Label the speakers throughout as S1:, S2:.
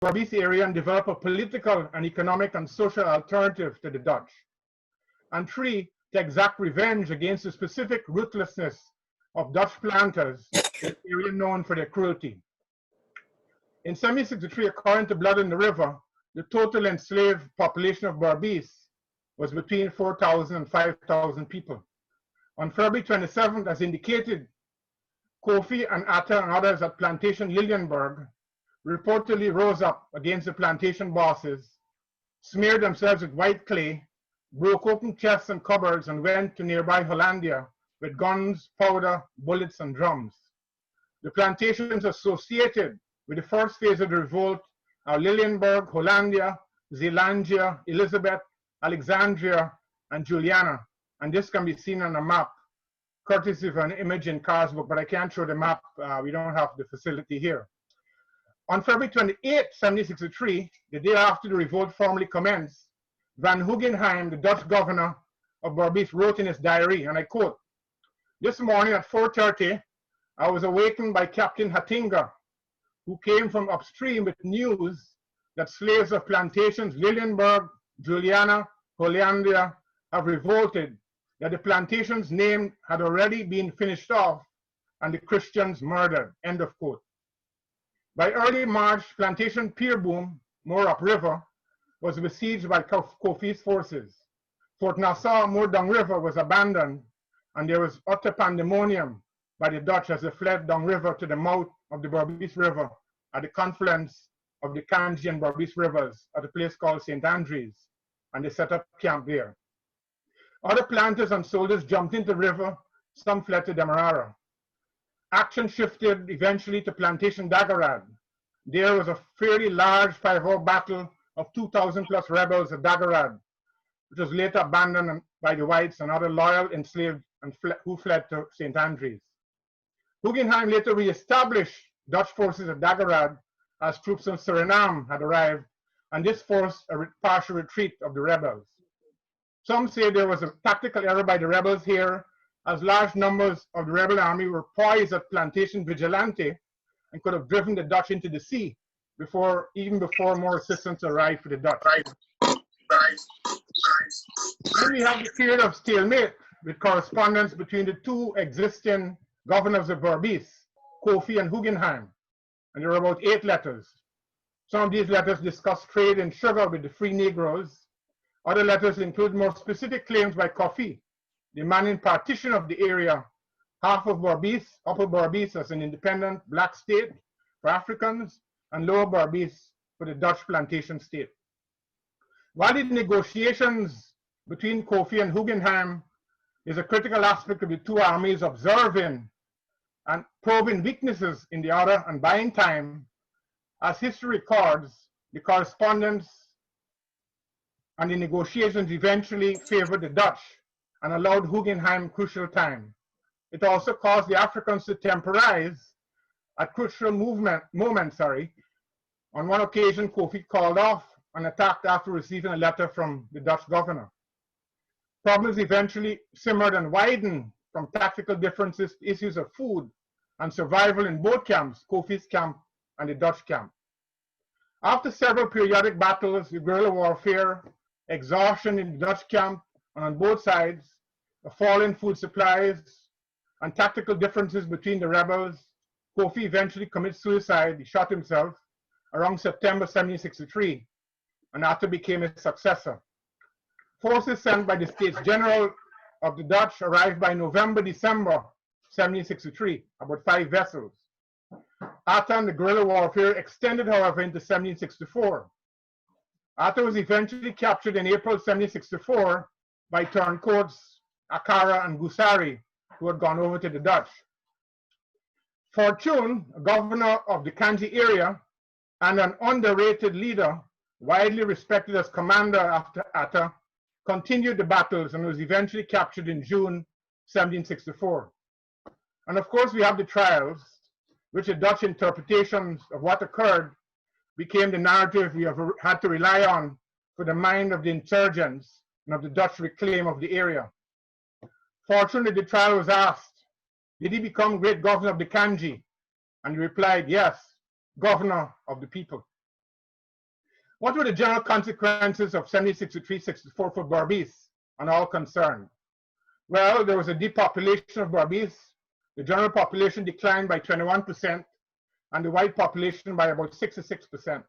S1: Berbice area and develop a political and economic and social alternative to the Dutch. And 3, to exact revenge against the specific ruthlessness of Dutch planters in an area known for their cruelty. In 1763, according to Blood in the River, the total enslaved population of Berbice was between 4,000 and 5,000 people. On February 27th, as indicated, Kofi and Atta and others at Plantation Lilienberg reportedly rose up against the plantation bosses, smeared themselves with white clay, broke open chests and cupboards, and went to nearby Hollandia with guns, powder, bullets, and drums. The plantations associated with the first phase of the revolt are Lilienberg, Hollandia, Zeelandia, Elizabeth, Alexandria, and Juliana. And this can be seen on a map, courtesy of an image in Carr's book, but I can't show the map. We don't have the facility here. On February 28, 1763, the day after the revolt formally commenced, Van Hugenheim, the Dutch governor of Berbice, wrote in his diary, and I quote, "This morning at 4:30, I was awakened by Captain Hattinga, who came from upstream with news that slaves of plantations Lilienberg, Juliana, Hollandia have revolted, that the plantations named had already been finished off and the Christians murdered," end of quote. By early March, plantation Pierboom, more upriver, was besieged by Kofi's forces. Fort Nassau, more downriver, was abandoned, and there was utter pandemonium by the Dutch as they fled downriver to the mouth of the Berbice River at the confluence of the Kanji and Berbice rivers at a place called St. Andrews, and they set up camp there. Other planters and soldiers jumped into the river, some fled to Demerara. Action shifted eventually to Plantation Daggerad. There was a fairly large 5-hour battle of 2,000 plus rebels at Daggerad, which was later abandoned by the whites and other loyal enslaved and who fled to St. Andrews. Hugenheim later re-established Dutch forces at Daggerad as troops from Suriname had arrived, and this forced a partial retreat of the rebels. Some say there was a tactical error by the rebels here, as large numbers of the rebel army were poised at Plantation Vigilante and could have driven the Dutch into the sea even before more assistance arrived for the Dutch. Then we have the period of stalemate with correspondence between the two existing governors of Berbice, Kofi and Hugenheim, and there are about 8 letters. Some of these letters discuss trade in sugar with the free Negroes. Other letters include more specific claims by Kofi, demanding partition of the area, half of Berbice, Upper Berbice as an independent black state for Africans, and Lower Berbice for the Dutch plantation state. While the negotiations between Kofi and Hugenheim is a critical aspect of the two armies observing and probing weaknesses in the other and buying time, as history records, the correspondence and the negotiations eventually favored the Dutch and allowed Hugenheim crucial time. It also caused the Africans to temporize at crucial moments. On one occasion, Kofi called off and attacked after receiving a letter from the Dutch governor. Problems eventually simmered and widened from tactical differences to issues of food and survival in both camps, Kofi's camp and the Dutch camp. After several periodic battles, guerrilla warfare, exhaustion in the Dutch camp and on both sides, a fall in food supplies, and tactical differences between the rebels, Kofi eventually commits suicide. He shot himself around September 1763, and after became his successor. Forces sent by the States General of the Dutch arrived by November-December 1763, about 5 vessels. Atta and the guerrilla warfare extended, however, into 1764. Atta was eventually captured in April 1764 by turncoats Akara and Gusari, who had gone over to the Dutch. Fortune, a governor of the Kanji area and an underrated leader, widely respected as commander after Atta, continued the battles and was eventually captured in June 1764. And of course, we have the trials, which the Dutch interpretations of what occurred became the narrative we have had to rely on for the mind of the insurgents and of the Dutch reclaim of the area. Fortunately, the trial was asked, did he become great governor of the Kanji? And he replied, yes, governor of the people. What were the general consequences of 1763-64 for Berbice and all concerned? Well, there was a depopulation of Berbice. The general population declined by 21%, and the white population by about 66%.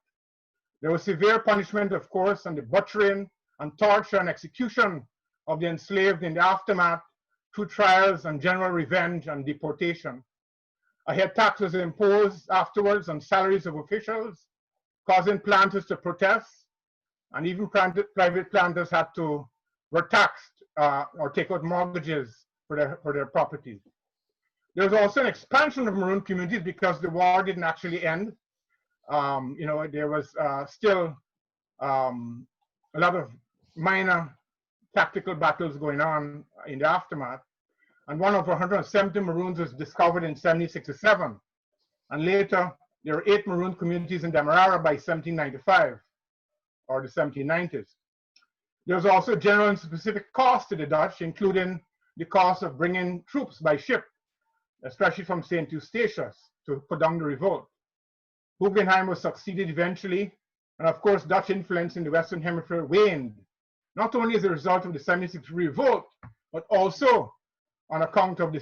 S1: There was severe punishment, of course, and the butchering and torture and execution of the enslaved in the aftermath through trials and general revenge and deportation. A head tax was imposed afterwards on salaries of officials, causing planters to protest, and even private planters were taxed or take out mortgages for their properties. There was also an expansion of maroon communities because the war didn't actually end. There was still a lot of minor tactical battles going on in the aftermath. And one of 170 Maroons was discovered in 1767. And later, there were 8 Maroon communities in Demerara by 1795, or the 1790s. There was also general and specific cost to the Dutch, including the cost of bringing troops by ship, especially from St. Eustatius, to put down the revolt. Guggenheim was succeeded eventually, and of course, Dutch influence in the Western Hemisphere waned, not only as a result of the 1763 revolt, but also on account of the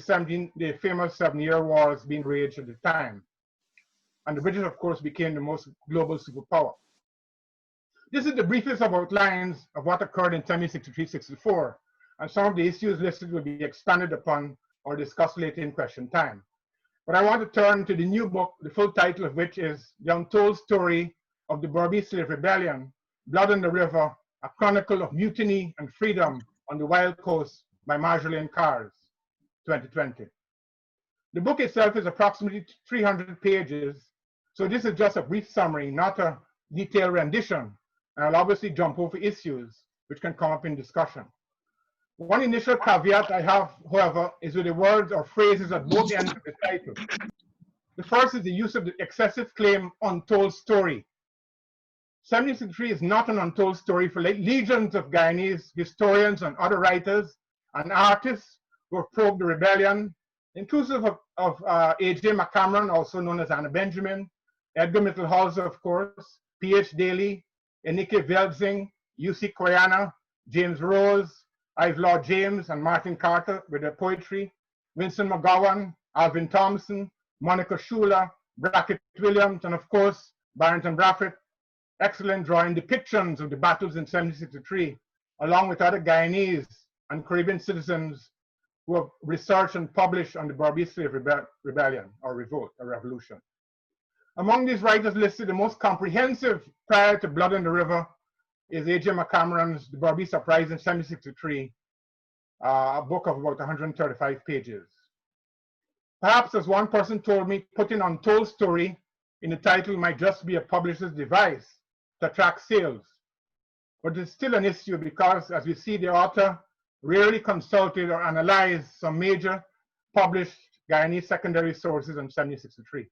S1: famous 7-Year Wars being waged at the time. And the British, of course, became the most global superpower. This is the briefest of outlines of what occurred in 1763-64, and some of the issues listed will be expanded upon or discussed later in question time. But I want to turn to the new book, the full title of which is The Untold Story of the Berbice Rebellion, Blood on the River, A Chronicle of Mutiny and Freedom on the Wild Coast by Marjolaine Cars, 2020. The book itself is approximately 300 pages, so this is just a brief summary, not a detailed rendition, and I'll obviously jump over issues which can come up in discussion. One initial caveat I have, however, is with the words or phrases at both ends of the title. The first is the use of the excessive claim untold story. 1763 is not an untold story for legions of Guyanese historians and other writers and artists who have probed the rebellion, inclusive of A.J. McCameron, also known as Anna Benjamin, Edgar Mittelhauser, of course, P.H. Daly, Enike Veldzing, Eusi Kwayana, James Rose, Ivelaw James, and Martin Carter with their poetry, Winston McGowan, Alvin Thompson, Monica Shula, Brackett Williams, and of course, Barrington Braffett, excellent drawing depictions of the battles in 1763, along with other Guyanese and Caribbean citizens who have researched and published on the Berbice Rebellion, or revolt, or revolution. Among these writers listed, the most comprehensive prior to Blood on the River is A.J. McCameron's The Berbice Uprising, 1763, a book of about 135 pages. Perhaps, as one person told me, putting untold story in the title might just be a publisher's device to attract sales. But it's still an issue because, as we see, the author rarely consulted or analyzed some major published Guyanese secondary sources on 1763.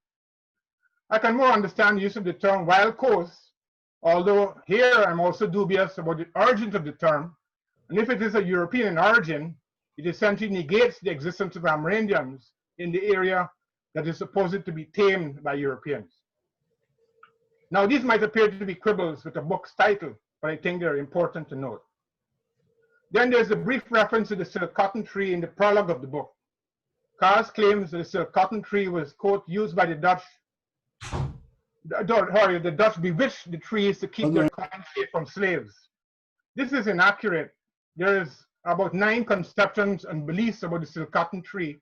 S1: I can more understand the use of the term wild coast, although here I'm also dubious about the origin of the term, and if it is a European origin, it essentially negates the existence of Amerindians in the area that is supposed to be tamed by Europeans. Now, these might appear to be quibbles with the book's title, but I think they're important to note. Then there's a brief reference to the silk cotton tree in the prologue of the book. Cars claims that the silk cotton tree was, quote, used by the Dutch. The Dutch bewitched the trees to keep their cotton safe from slaves. This is inaccurate. There is about 9 conceptions and beliefs about the silk cotton tree,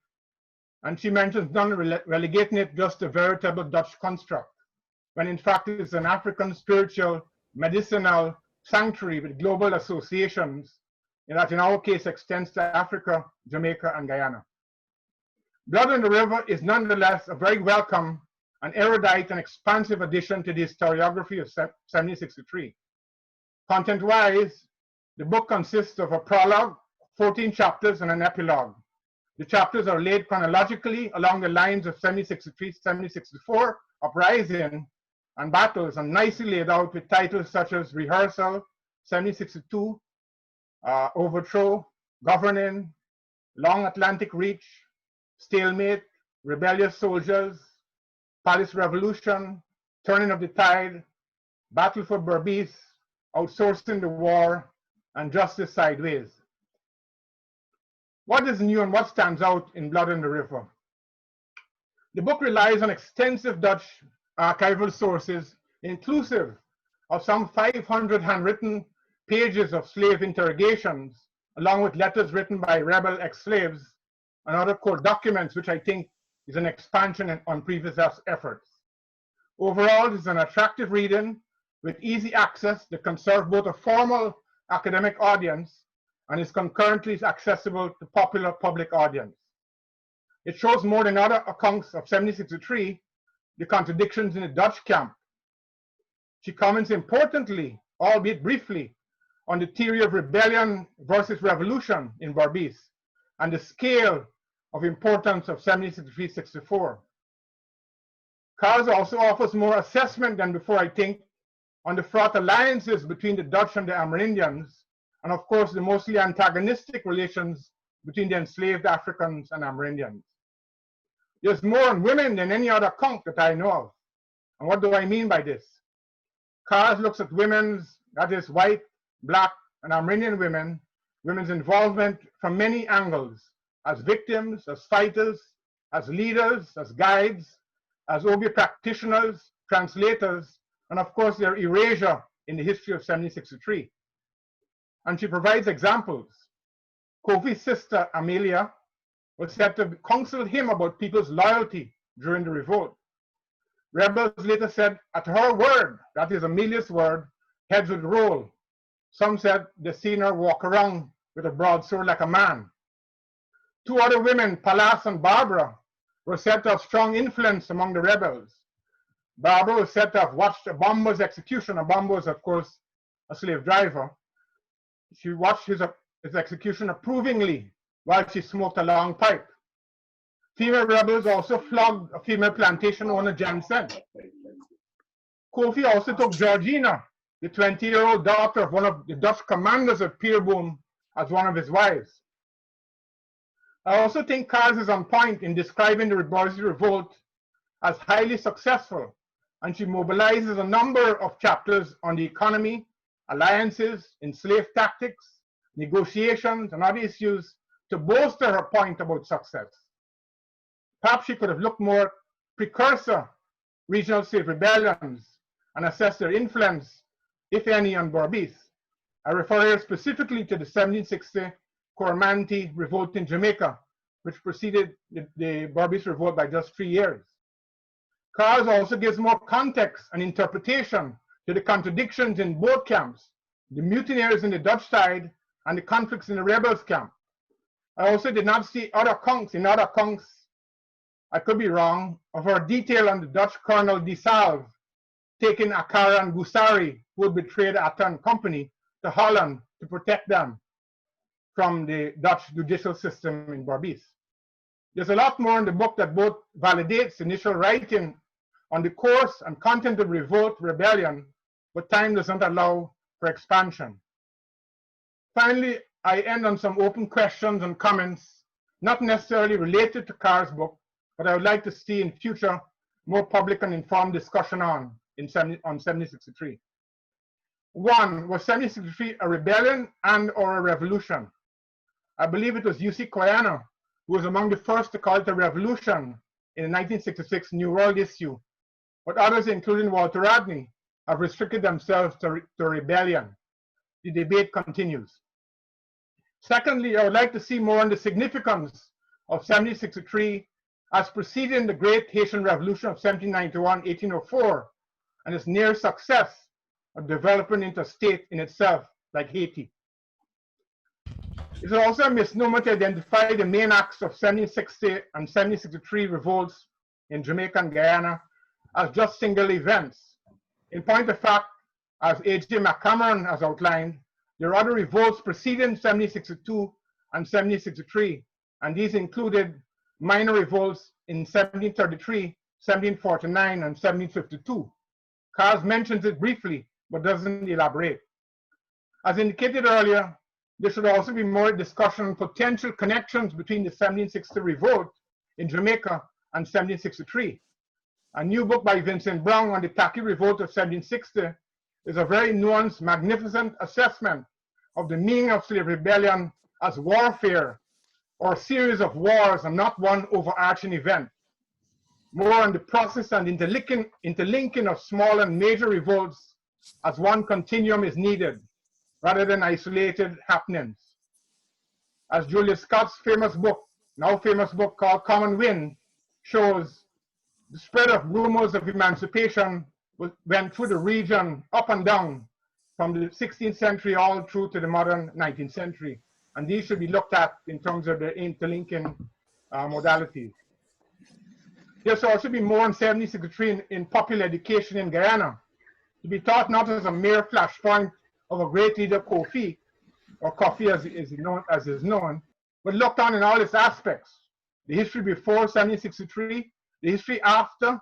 S1: and she mentions none relegating it just to a veritable Dutch construct, when in fact it is an African spiritual, medicinal sanctuary with global associations, and that in our case extends to Africa, Jamaica, and Guyana. Blood on the River is nonetheless a very welcome and erudite and expansive addition to the historiography of 1763. Content-wise, the book consists of a prologue, 14 chapters, and an epilogue. The chapters are laid chronologically along the lines of 1763-1764 uprising and battles, and nicely laid out with titles such as Rehearsal, 1762, Overthrow, Governing, Long Atlantic Reach, Stalemate, Rebellious Soldiers, Palace Revolution, Turning of the Tide, Battle for Berbice, Outsourcing the War, and Justice Sideways. What is new and what stands out in Blood on the River? The book relies on extensive Dutch archival sources, inclusive of some 500 handwritten pages of slave interrogations, along with letters written by rebel ex-slaves and other court documents, which I think is an expansion on previous efforts. Overall, it is an attractive reading with easy access that can serve both a formal academic audience and is concurrently accessible to popular public audience. It shows more than other accounts of 1763 the contradictions in the Dutch camp. She comments importantly, albeit briefly, on the theory of rebellion versus revolution in Berbice and the scale of importance of 1763-64. Carls also offers more assessment than before, I think, on the fraught alliances between the Dutch and the Amerindians, and of course the mostly antagonistic relations between the enslaved Africans and Amerindians. There's more on women than any other account that I know of. And what do I mean by this? Carls looks at women's, that is white, black, and Amerindian women's involvement from many angles, as victims, as fighters, as leaders, as guides, as OB practitioners, translators, and of course their erasure in the history of 1763. And she provides examples. Kofi's sister, Amelia, was said to counsel him about people's loyalty during the revolt. Rebels later said, at her word, that is Amelia's word, heads would roll. Some said they seen her walk around with a broadsword like a man. Two other women, Palas and Barbara, were said to have strong influence among the rebels. Barbara was said to have watched Abambo's execution. Abambo is, of course, a slave driver. She watched his execution approvingly while she smoked a long pipe. Female rebels also flogged a female plantation owner, Jensen. Kofi also took Georgina, the 20-year-old daughter of one of the Dutch commanders of Pierboom, as one of his wives. I also think Carls is on point in describing the Berbice Revolt as highly successful, and she mobilizes a number of chapters on the economy, alliances, enslaved tactics, negotiations, and other issues to bolster her point about success. Perhaps she could have looked more precursor regional slave rebellions and assessed their influence, if any, on Berbice. I refer here specifically to the 1760 Coromantee revolt in Jamaica, which preceded the Berbice revolt by just 3 years. Carls also gives more context and interpretation to the contradictions in both camps, the mutineers in the Dutch side and the conflicts in the rebels camp. I also did not see other accounts, I could be wrong, of her detail on the Dutch Colonel de Salve taking Akara and Gusari, who had betrayed Atta and company, to Holland to protect them from the Dutch judicial system in Berbice. There's a lot more in the book that both validates initial writing on the course and content of revolt, rebellion, but time doesn't allow for expansion. Finally, I end on some open questions and comments, not necessarily related to Carr's book, but I would like to see in future more public and informed discussion on 1763. One, was 1763 a rebellion and or a revolution? I believe it was Eusi Kwayana who was among the first to call it a revolution in the 1966 New World issue, but others, including Walter Rodney, have restricted themselves to rebellion. The debate continues. Secondly, I would like to see more on the significance of 1763 as preceding the Great Haitian Revolution of 1791-1804 and its near success of developing into a state in itself like Haiti. It is also a misnomer to identify the main acts of 1760 and 1763 revolts in Jamaica and Guyana as just single events. In point of fact, as A.J. McCameron has outlined, there are other revolts preceding 1762 and 1763, and these included minor revolts in 1733, 1749, and 1752. Carls mentions it briefly, but doesn't elaborate. As indicated earlier, there should also be more discussion on potential connections between the 1760 revolt in Jamaica and 1763. A new book by Vincent Brown on the Taki revolt of 1760 is a very nuanced, magnificent assessment of the meaning of slave rebellion as warfare or a series of wars and not one overarching event. More on the process and interlinking of small and major revolts as one continuum is needed, rather than isolated happenings. As Julius Scott's now famous book called Common Wind shows, the spread of rumors of emancipation went through the region up and down from the 16th century all through to the modern 19th century. And these should be looked at in terms of the interlinking modalities. There should also be more on 1763 in popular education in Guyana, to be taught not as a mere flashpoint of a great leader, Kofi, or Kofi as is known, but looked on in all its aspects. The history before 1763, the history after,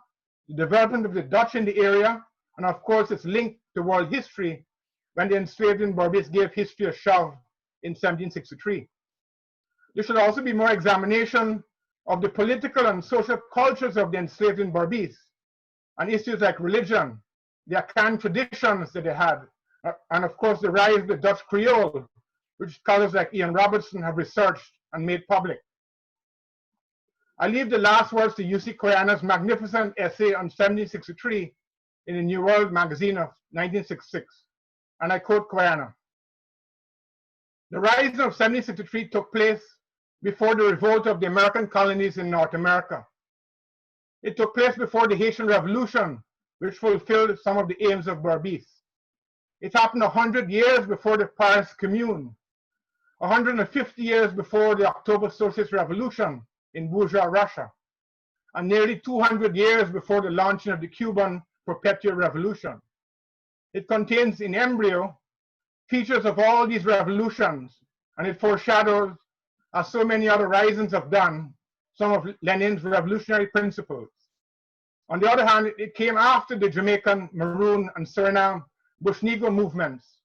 S1: the development of the Dutch in the area, and of course its link to world history when the enslaved in Berbice gave history a shove in 1763. There should also be more examination of the political and social cultures of the enslaved in Berbice, and issues like religion, the Akan traditions that they had, and of course the rise of the Dutch Creole, which scholars like Ian Robertson have researched and made public. I leave the last words to Eusi Kwayana's magnificent essay on 1763 in the New World magazine of 1966, and I quote Kwayana: "The rise of 1763 took place before the revolt of the American colonies in North America. It took place before the Haitian Revolution, which fulfilled some of the aims of Berbice. It happened 100 years before the Paris Commune, 150 years before the October Socialist Revolution in bourgeois Russia, and nearly 200 years before the launching of the Cuban Perpetual Revolution. It contains in embryo features of all these revolutions, and it foreshadows, as so many other risings have done, some of Lenin's revolutionary principles. On the other hand, it came after the Jamaican, Maroon, and Suriname Bush Negro movements,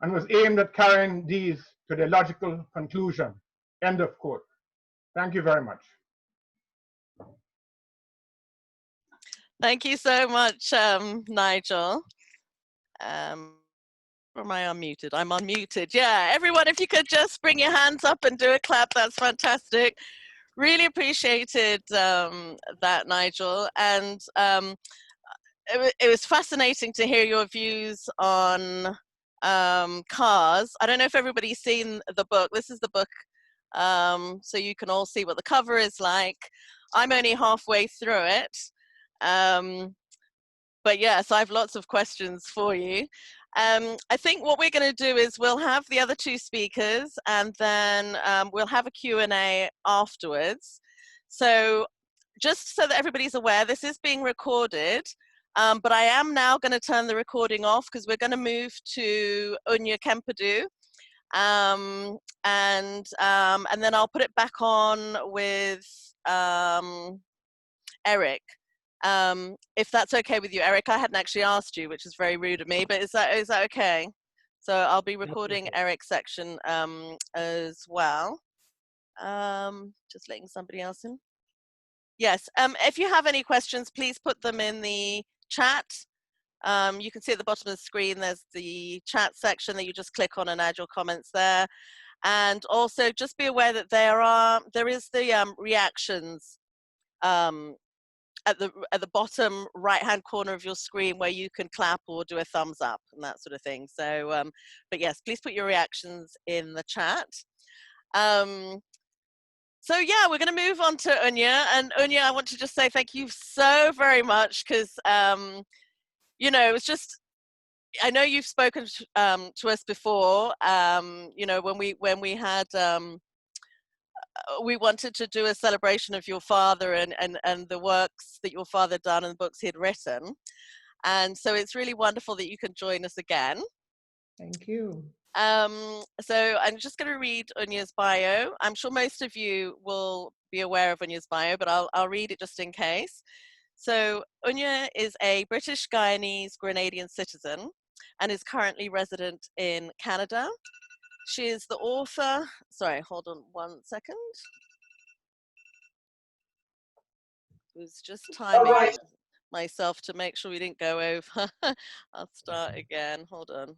S1: and was aimed at carrying these to their logical conclusion." End of quote. Thank you very much.
S2: Thank you so much, Nigel. Or am I unmuted? I'm unmuted. Yeah, everyone, if you could just bring your hands up and do a clap, that's fantastic. Really appreciated that, Nigel. And it was fascinating to hear your views on cars. I don't know if everybody's seen the book. This is the book, so you can all see what the cover is like. I'm only halfway through it. But yes, I have lots of questions for you. I think what we're going to do is we'll have the other two speakers, and then we'll have a Q&A afterwards. So just so that everybody's aware, this is being recorded, but I am now going to turn the recording off because we're going to move to Unya Kempadu, and then I'll put it back on with Eric. If that's okay with you, Eric. I hadn't actually asked you, which is very rude of me, but is that okay? So I'll be recording Eric's section as well. Just letting somebody else in. Yes, if you have any questions, please put them in the chat. You can see at the bottom of the screen, there's the chat section that you just click on and add your comments there. And also just be aware that there is the reactions at the bottom right-hand corner of your screen where you can clap or do a thumbs up and that sort of thing. So, but yes, please put your reactions in the chat. So yeah, we're going to move on to Unya. And Unya, I want to just say thank you so very much because, you know, it's just, I know you've spoken to us before, you know, when we had, we wanted to do a celebration of your father and the works that your father had done and the books he had written. And so it's really wonderful that you can join us again.
S3: Thank you.
S2: So I'm just going to read Unya's bio. I'm sure most of you will be aware of Unya's bio, but I'll read it just in case. So Unya is a British Guyanese Grenadian citizen and is currently resident in Canada. She is the author, sorry, hold on one second. It was just timing. myself to make sure we didn't go over. I'll start again. Hold on.